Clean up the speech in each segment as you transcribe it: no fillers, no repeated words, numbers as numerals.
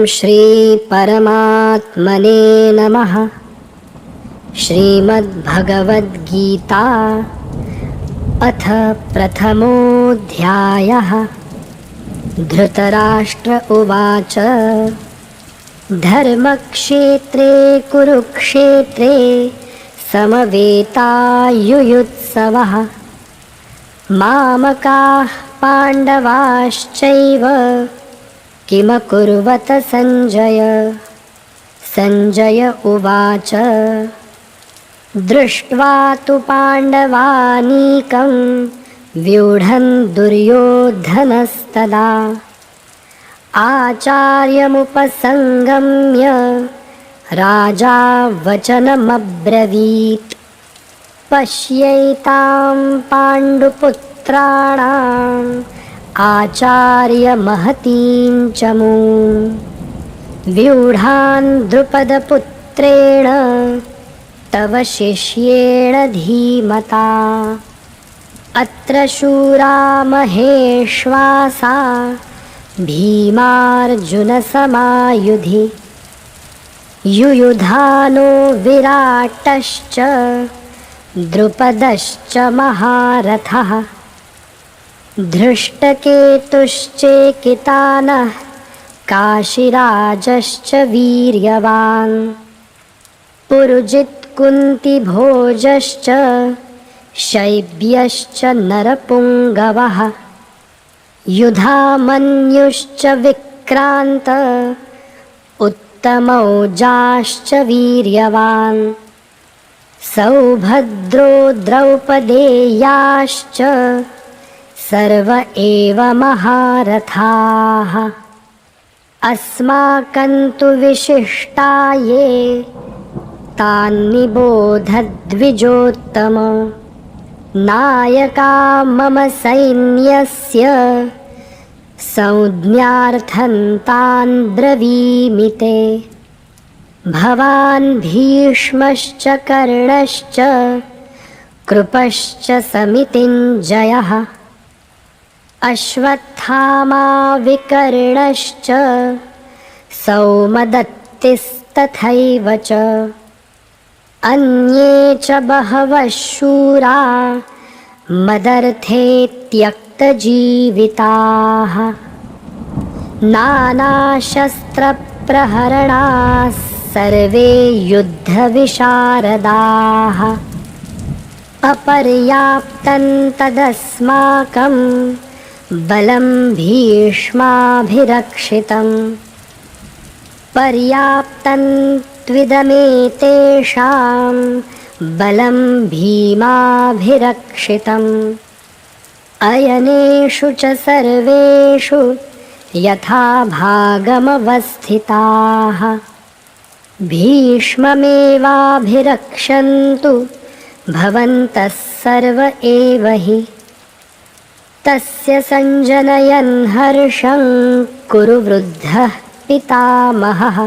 श्री परमात्मने नमः। श्रीमद्भगवद्गीता अथ प्रथमोऽध्यायः। धृतराष्ट्र उवाच धर्मक्षेत्रे कुरुक्षेत्रे समवेतायुयुत्सवः। मामकाः पाण्डवाश्चैव किमकुर्वत सञ्जय। सञ्जय उवाच दृष्ट्वा तु पाण्डवानीकं व्यूढं दुर्योधनस्तदा आचार्यमुपसङ्गम्य राजा वचनमब्रवीत्। पश्यैतां पाण्डुपुत्राणाम् आचार्यमहतीं च मूं व्यूढान् द्रुपदपुत्रेण तव शिष्येण धीमता। अत्र शूरा महेश्वासा भीमार्जुनसमायुधि युयुधानो विराटश्च द्रुपदश्च महारथः। धृष्टकेतुश्चेकितानः काशिराजश्च वीर्यवान् पुरुजित्कुन्तिभोजश्च शैब्यश्च नरपुङ्गवः। युधामन्युश्च विक्रान्त उत्तमौजाश्च वीर्यवान् सौभद्रो द्रौपदेयाश्च सर्व एव महारथाः। अस्माकं तु विशिष्टा ये तान्निबोधद्विजोत्तम। नायका मम सैन्यस्य संज्ञार्थं तान् ब्रवीमि ते। भवान् भीष्मश्च कर्णश्च कृपश्च समितिञ्जयः अश्वत्थामा विकर्णश्च सौमदत्तिस्तथैव च अन्ये च बहवः शूरा मदर्थे त्यक्तजीविताः। नानाशस्त्रप्रहरणाः सर्वे युद्धविशारदाः। अपर्याप्तं तदस्माकं बलं भीष्माभिरक्षितं। पर्याप्तं त्विदमेतेषां बलं भीमाभिरक्षितम्। अयनेषु च सर्वेषु यथा भागमवस्थिताः। भीष्ममेवाभिरक्षन्तु भवन्तः सर्व एव हि। तस्य सञ्जनयन् हर्षं कुरु वृद्धः पितामहः।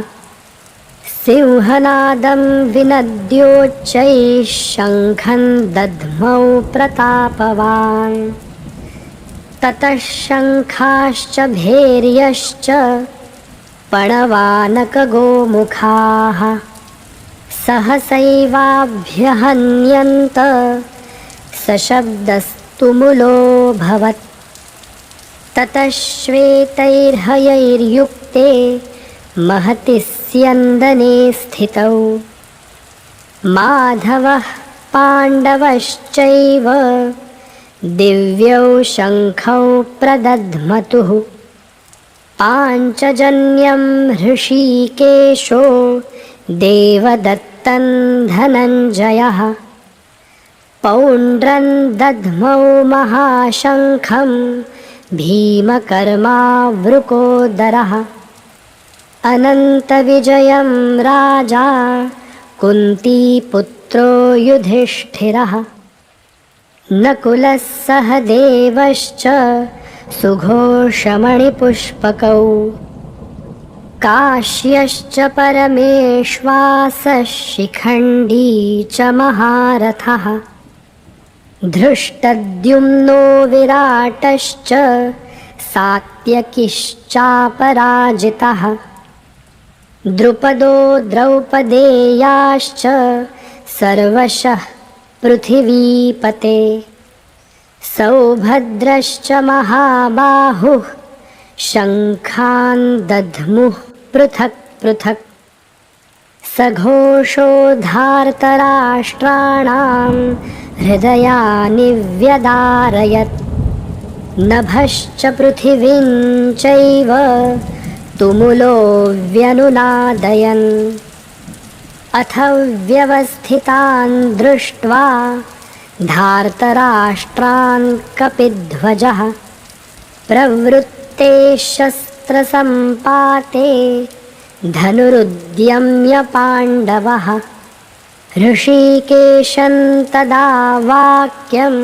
सिंहनादं विनद्योच्चैः शङ्खं दद्मौ प्रतापवान्। ततः शङ्खाश्च भैर्यश्च पणवानकगोमुखाः सहसैवाभ्यहन्यन्त सशब्दस्तुमुलोऽभवत्। ततः श्वेतैर्हयैर्युक्ते महति स्यन्दने स्थितौ माधवः पाण्डवश्चैव दिव्यौ शङ्खौ प्रदध्मतुः। पाञ्चजन्यं हृषीकेशो देवदत्तं धनञ्जयः पौण्ड्रं दध्मौ महाशङ्खं भीमकर्मावृकोदरः। अनन्तविजयं राजा कुन्तीपुत्रो युधिष्ठिरः। नकुलः सहदेवश्च सुघोषमणिपुष्पकौ काश्यश्च परमेश्वासः शिखण्डी च महारथः। धृष्टद्युम्नो विराटश्च सात्यकिश्चापराजितः। द्रुपदो द्रौपदेयाश्च सर्वशः पृथिवीपते सौभद्रश्च महाबाहुः शङ्खान् दध्मुः पृथक् पृथक् सघोषोद्धार्तराष्ट्राणां हृदयानि व्यदारयत् नभश्च पृथिवीं चैव तुमुलो व्यनुनादयन् अथ व्यवस्थितान् दृष्ट्वा धार्तराष्ट्रान् कपिध्वजः प्रवृत्ते शस्त्रसम्पाते धनुरुद्यम्य पाण्डवः ऋषिकेशं तदा वाक्यम्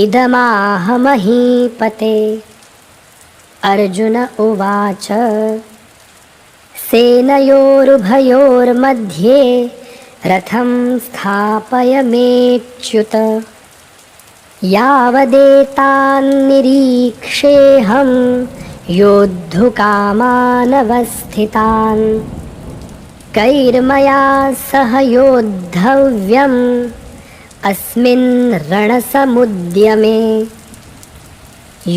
इदमाह महीपते अर्जुन उवाच सेनयोरुभयोर्मध्ये रथं स्थापयमेच्युत यावदेतान्निरीक्षेऽहं योद्धुकामानवस्थितान् कैर्मया सह योद्धव्यम् अस्मिन् रणसमुद्यमे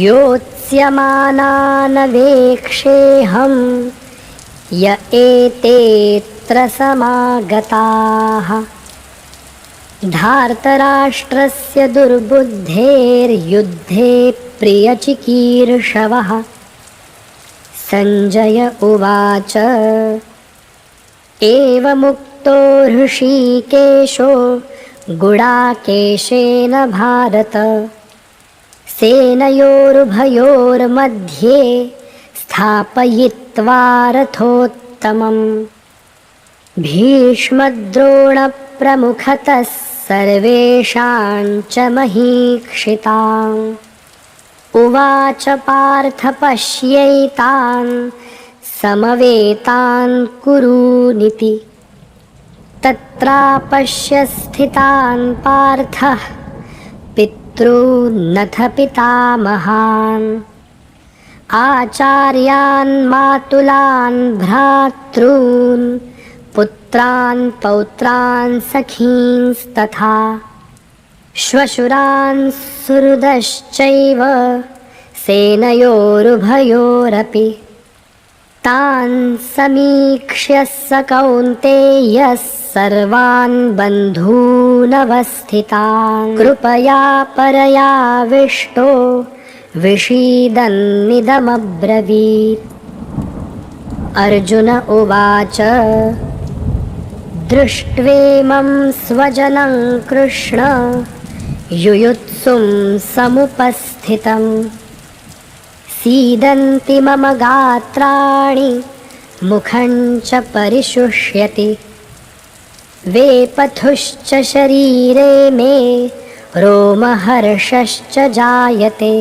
योत्स्यमानानवेक्षेऽहं य एतेऽत्र समागताः धार्तराष्ट्रस्य दुर्बुद्धेर्युद्धे प्रियचिकीर्षवः सञ्जय उवाच एवमुक्तो ऋषिकेशो गुडाकेशेन भारत सेनयोरुभयोर्मध्ये स्थापयित्वा रथोत्तमम् भीष्मद्रोणप्रमुखतः सर्वेषां च महीक्षिताम् उवाच पार्थ पश्यैतान् समवेतान् कुरूनिति तत्रापश्य स्थितान् पार्थः पितॄनथ पितामहान् आचार्यान् मातुलान् भ्रातॄन् पुत्रान् पौत्रान् सखींस्तथा श्वशुरान् सुहृदश्चैव सेनयोरुभयोरपि तान् समीक्ष्य स कौन्तेयः सर्वान् बन्धूनवस्थितान् कृपया परयाविष्टो विषीदन्निदमब्रवीत् अर्जुन उवाच दृष्ट्वेमं स्वजनं कृष्ण युयुत्सुं समुपस्थितं सीदन्ति मम गात्राणि मुखं च परिशुष्यति वेपथुश्च शरीरे मे रोमहर्षश्च जायते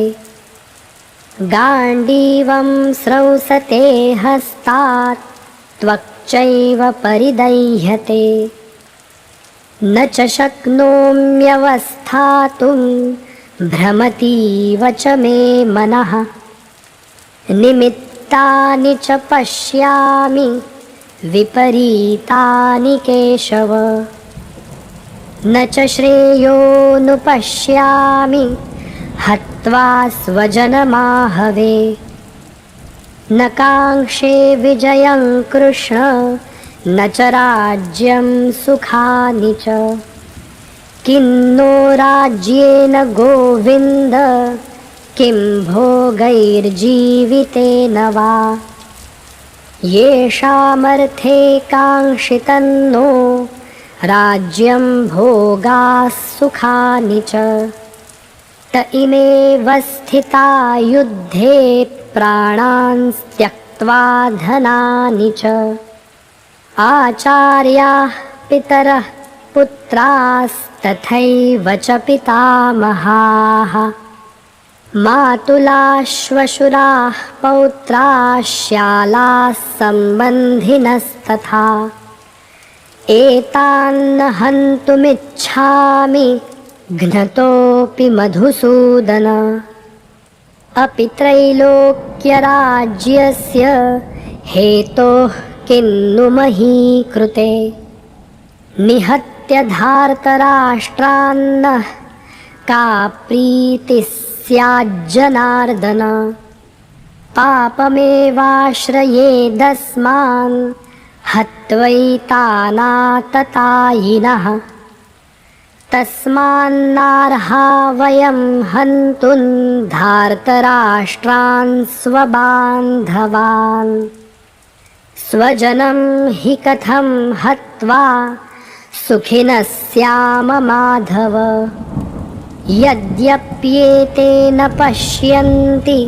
गाण्डीवं स्रंसते हस्तात् त्वक्चैव परिदह्यते न च शक्नोम्यवस्थातुं भ्रमतीव च मे मनः निमित्तानि च पश्यामि विपरीतानि केशव न च श्रेयोनुपश्यामि हत्वा स्वजनमाहवे न काङ्क्षे विजयं कृष्ण न च राज्यं सुखानि च किन्नो राज्येन गोविन्द किं भोगैर्जीवितेन वा येषामर्थे काङ्क्षितन्नो राज्यं भोगाः सुखानि च त इमेव स्थिता युद्धे प्राणान् त्यक्त्वा धनानि च आचार्याः पितरः पुत्रास्तथैव च पितामहाः मातुलाः श्वशुराः पौत्राः श्यालाः सम्बन्धिनस्तथा एतान्न हन्तुमिच्छामि घ्नतोऽपि मधुसूदन अपि त्रैलोक्यराज्यस्य हेतोः किन्नु मही कृते निहत्य धार्तराष्ट्रान्नः का प्रीतिः स्याज्जनार्दन पापमेवाश्रयेदस्मान् हत्वैतानाततायिनः तस्मान्नार्हा वयं हन्तुं धार्तराष्ट्रान् स्वबान्धवान् स्वजनं हि कथं हत्वा सुखिनः स्याम माधव यद्यप्येतेन पश्यन्ति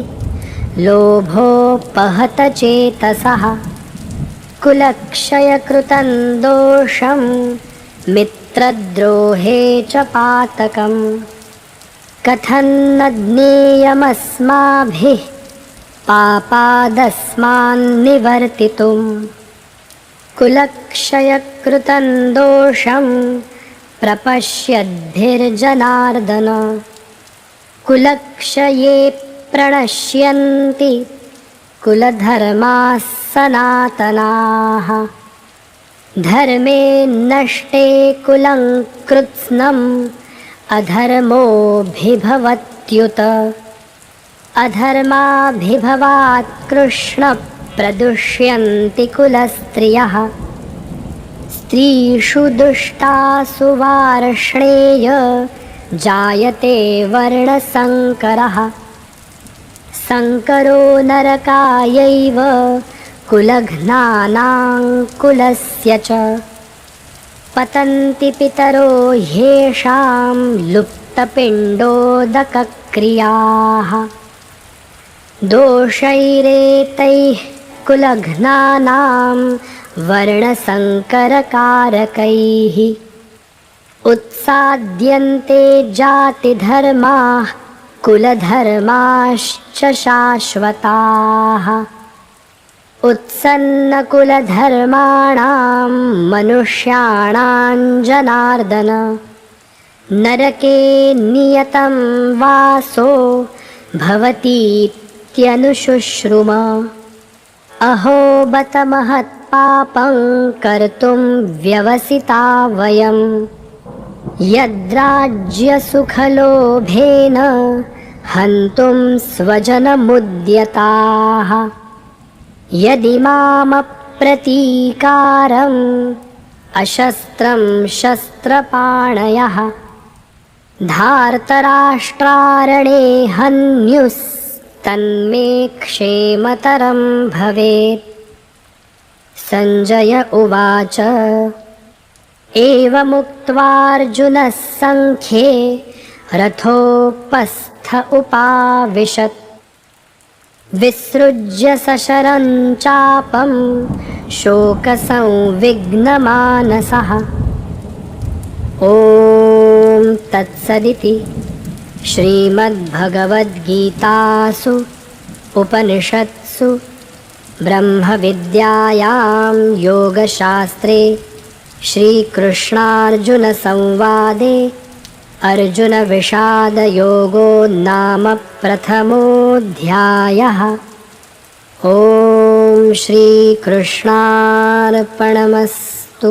लोभोपहत चेतसः कुलक्षयकृतं दोषं मित्रद्रोहे च पातकं कथं न ज्ञेयमस्माभिः पापादस्मान्निवर्तितुं कुलक्षयकृतं दोषं प्रपश्यद्भिर्जनार्दन कुलक्षये प्रणश्यन्ति कुलधर्माः सनातनाः धर्मे नष्टे कुलं कृत्स्नम् अधर्मोऽभिभवत्युत अधर्माभिभवात् कृष्णप्रदुष्यन्ति कुलस्त्रियः स्त्रीषु दुष्टासु वार्ष्णेय जायते वर्णसङ्करः सङ्करो नरकायैव कुलघ्नानां कुलस्य च पतन्ति पितरो ह्येषां लुप्तपिण्डोदकक्रियाः दोषैरेतैः कुलघ्नानां वर्णसङ्करकारकैः उत्साद्यन्ते जातिधर्माः कुलधर्माश्च शाश्वताः उत्सन्नकुलधर्माणां मनुष्याणां जनार्दन नरके नियतं वासो भवतीत्यनुशुश्रुम अहो बत महत्पापं कर्तुं व्यवसिता वयं यद्राज्यसुखलोभेन हन्तुं स्वजनमुद्यताः यदिमामप्रतीकारम् अशस्त्रं शस्त्रपाणयः धार्तराष्ट्रारणे हन्युस्तन्मे क्षेमतरं भवेत् सञ्जय उवाच एवमुक्त्वार्जुनः सङ्ख्ये रथोपस्थ उपाविशत् विसृज्य सशरं चापं शोकसंविघ्नमानसः ॐ तत्सदिति श्रीमद्भगवद्गीतासु उपनिषत्सु ब्रह्मविद्यायां योगशास्त्रे श्रीकृष्णार्जुनसंवादे अर्जुनविषादयोगो नाम प्रथमोऽध्यायः। ॐ श्रीकृष्णार्पणमस्तु।